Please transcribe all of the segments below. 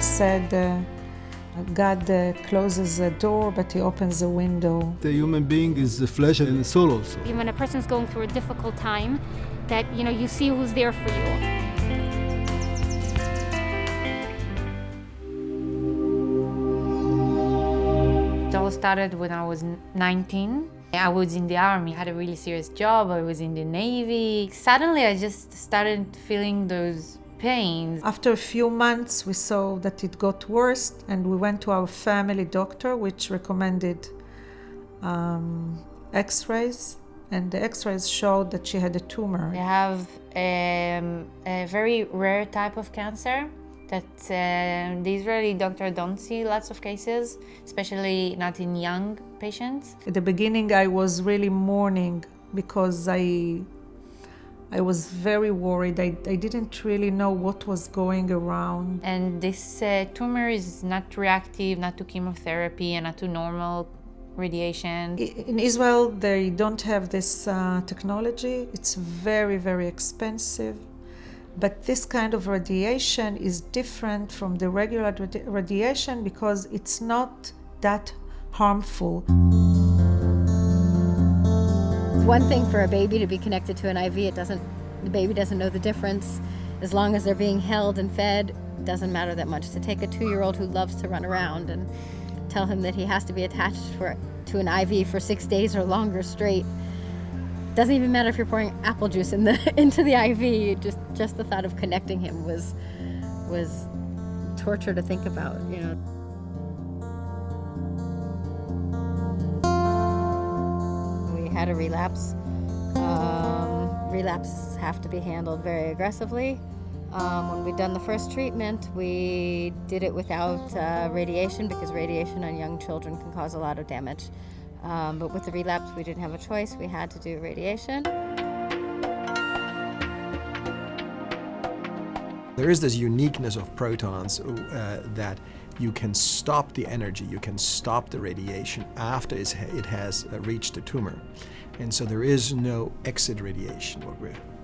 doctor said, God closes a door, but he opens a window. The human being is the flesh and the soul also. When a person's going through a difficult time, that you see who's there for you. It all started when I was 19. I was in the army, had a really serious job, I was in the Navy. Suddenly I just started feeling those pains. After a few months, we saw that it got worse, and we went to our family doctor, which recommended x-rays, and the x-rays showed that she had a tumor. I have a very rare type of cancer that the Israeli doctor don't see lots of cases, especially not in young patients. At the beginning, I was really mourning because I was very worried. I didn't really know what was going around. And this tumor is not reactive, not to chemotherapy and not to normal radiation. In Israel, they don't have this technology. It's very, very expensive. But this kind of radiation is different from the regular radiation because it's not that harmful. It's one thing for a baby to be connected to an IV. The baby doesn't know the difference. As long as they're being held and fed, it doesn't matter that much. To take a 2-year-old who loves to run around and tell him that he has to be attached to an IV for 6 days or longer straight, doesn't even matter if you're pouring apple juice into the IV. Just the thought of connecting him was torture to think about, We had a relapse. Relapses have to be handled very aggressively. When we'd done the first treatment, we did it without radiation because radiation on young children can cause a lot of damage. But with the relapse, we didn't have a choice. We had to do radiation. There is this uniqueness of protons that you can stop the energy, you can stop the radiation after it has reached the tumor. And so there is no exit radiation.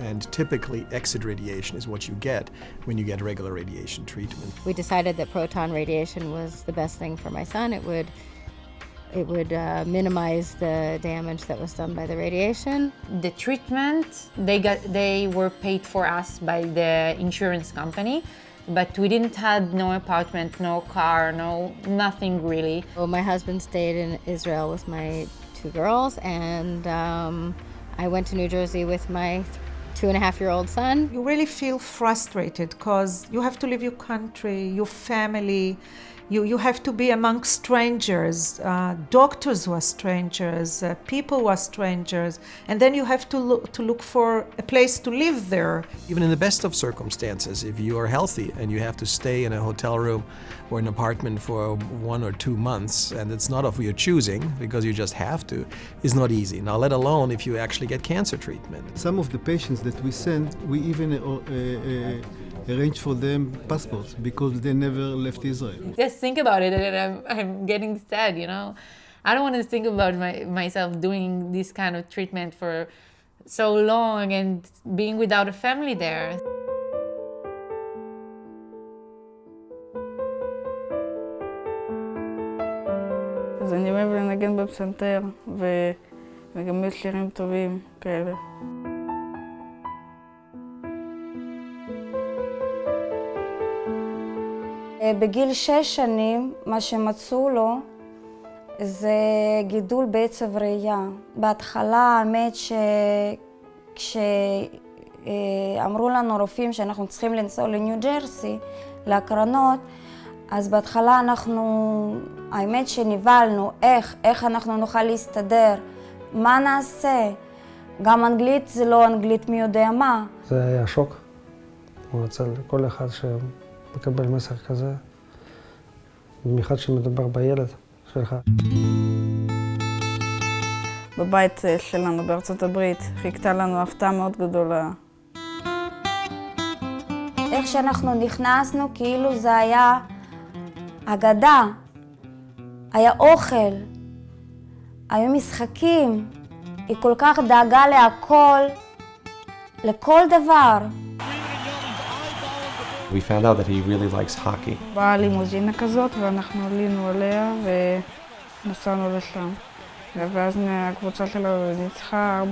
And typically exit radiation is what you get when you get regular radiation treatment. We decided that proton radiation was the best thing for my son. It would minimize the damage that was done by the radiation. The treatment, they were paid for us by the insurance company, but we didn't have no apartment, no car, nothing really. Well, my husband stayed in Israel with my 2 girls, and I went to New Jersey with my 2.5-year-old son. You really feel frustrated because you have to leave your country, your family. You have to be among strangers, doctors who are strangers, people who are strangers, and then you have to look for a place to live there. Even in the best of circumstances, if you are healthy and you have to stay in a hotel room or an apartment for 1 or 2 months, and it's not of your choosing because you just have to, is not easy. Now, let alone if you actually get cancer treatment. Some of the patients that we send, we even arrange for them passports because they never left Israel. Just think about it, and I'm getting sad, I don't want to think about myself doing this kind of treatment for so long and being without a family there. אז אני אוהב לנגן בפסנתר, וגם יש שירים טובים כאלה. בגיל 6 שנים, מה שמצאו לו זה גידול בעצב ראייה. בהתחלה, האמת כשאמרו לנו רופאים שאנחנו צריכים לנסוע לניו ג'רסי, להקרנות, אז בהתחלה האמת שנבלנו איך אנחנו נוכל להסתדר, מה נעשה. גם אנגלית זה לא אנגלית מי יודע מה. זה היה שוק. הוא אצל כל אחד מקבל מסר כזה, במיוחד שמדובר בילד שלך. בבית שלנו בארצות הברית חיכתה לנו הפתעה מאוד גדולה. איך שאנחנו נכנסנו, כאילו זה היה אגדה, היה אוכל, היו משחקים, היא כל כך דאגה להכל, לכל דבר. We found out that he really likes hockey. באה לימוזינה כזאת ואנחנו עלינו עליה ונסענו לשם. ואז הקבוצה שלו ניצחה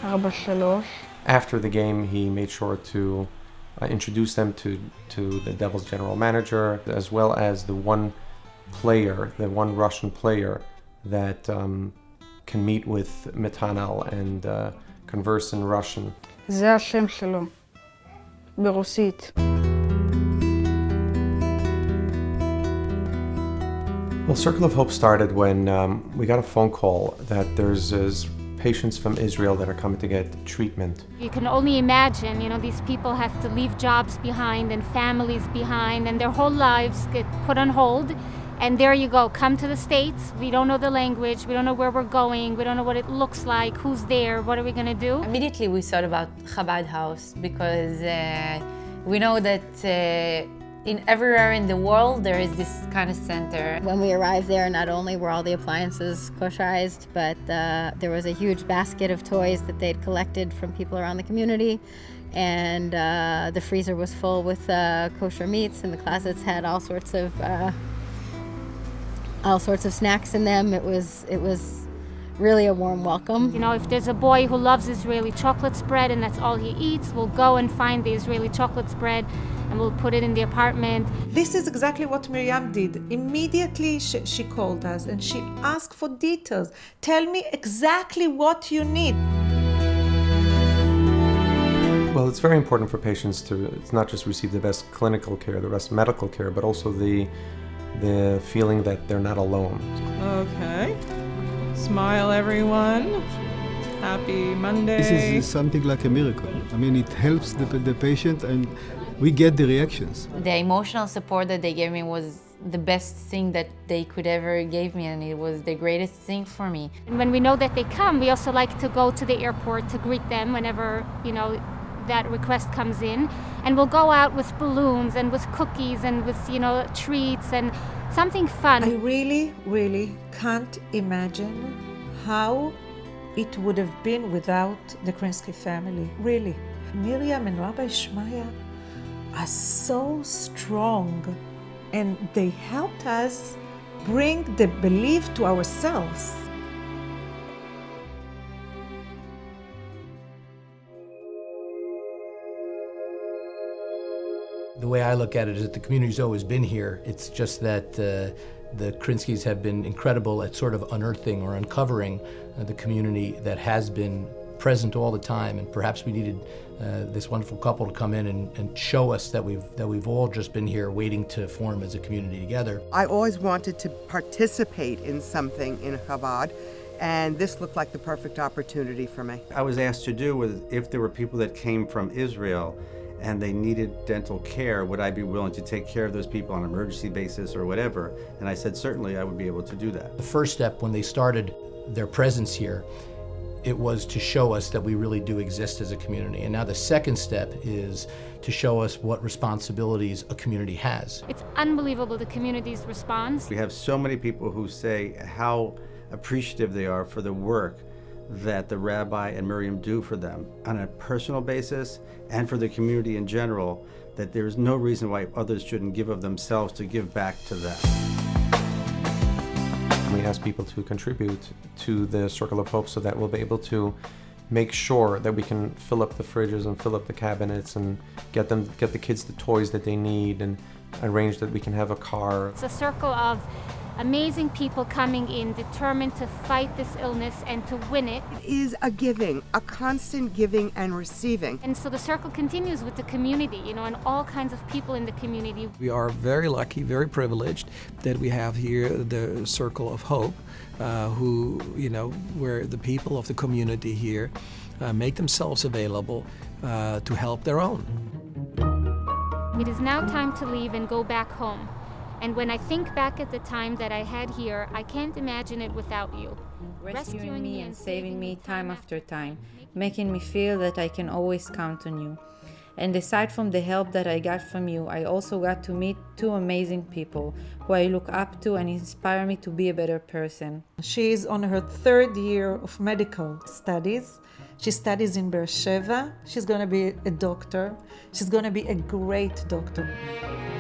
4-3. After the game, he made sure to introduce them to the Devils general manager, as well as the one Russian player that can meet with Metanel and converse in Russian. זה השם שלו, ברוסית. Well, Circle of Hope started when we got a phone call that there's patients from Israel that are coming to get treatment. You can only imagine, these people have to leave jobs behind and families behind, and their whole lives get put on hold. And there you go, come to the States. We don't know the language, we don't know where we're going, we don't know what it looks like, who's there, what are we going to do? Immediately we thought about Chabad House because we know that everywhere in the world there is this kind of center. When we arrived there, not only were all the appliances kosherized, but there was a huge basket of toys that they'd collected from people around the community. And the freezer was full with kosher meats, and the closets had all sorts of snacks in them. It was really a warm welcome. If there's a boy who loves Israeli chocolate spread and that's all he eats, we'll go and find the Israeli chocolate spread and we'll put it in the apartment. This is exactly what Miriam did. Immediately she called us and she asked for details. Tell me exactly what you need. Well, it's very important for patients to not just receive the best clinical care, the best medical care, but also the feeling that they're not alone. Okay. Smile, everyone. Happy Monday. This is something like a miracle. I mean, it helps the patient and we get the reactions. The emotional support that they gave me was the best thing that they could ever give me, and it was the greatest thing for me. And when we know that they come, we also like to go to the airport to greet them whenever, that request comes in. And we'll go out with balloons and with cookies and with, treats and something fun. I really, really can't imagine how it would have been without the Krinsky family. Really. Miriam and Rabbi Shmaya are so strong, and they helped us bring the belief to ourselves. The way I look at it is that the community's always been here. It's just that the Krinskys have been incredible at sort of unearthing or uncovering the community that has been present all the time, and perhaps we needed this wonderful couple to come in and show us that we've all just been here waiting to form as a community together. I always wanted to participate in something in Chabad, and this looked like the perfect opportunity for me. I was asked to do with if there were people that came from Israel and they needed dental care, would I be willing to take care of those people on an emergency basis or whatever? And I said certainly I would be able to do that. The first step when they started their presence here, it was to show us that we really do exist as a community. And now the second step is to show us what responsibilities a community has. It's unbelievable the community's response. We have so many people who say how appreciative they are for the work that the rabbi and Miriam do for them on a personal basis and for the community in general, that there's no reason why others shouldn't give of themselves to give back to them. We ask people to contribute to the Circle of Hope so that we'll be able to make sure that we can fill up the fridges and fill up the cabinets and get the kids the toys that they need and arrange that we can have a car. It's a circle of amazing people coming in, determined to fight this illness and to win it. It is a giving, a constant giving and receiving. And so the circle continues with the community, and all kinds of people in the community. We are very lucky, very privileged that we have here the Circle of Hope, where the people of the community here make themselves available to help their own. It is now time to leave and go back home. And when I think back at the time that I had here, I can't imagine it without you. Rescuing me and saving me time after time, making me feel that I can always count on you. And aside from the help that I got from you, I also got to meet two amazing people who I look up to and inspire me to be a better person. She is on her third year of medical studies, She studies in Beersheba. She's going to be a doctor. She's going to be a great doctor.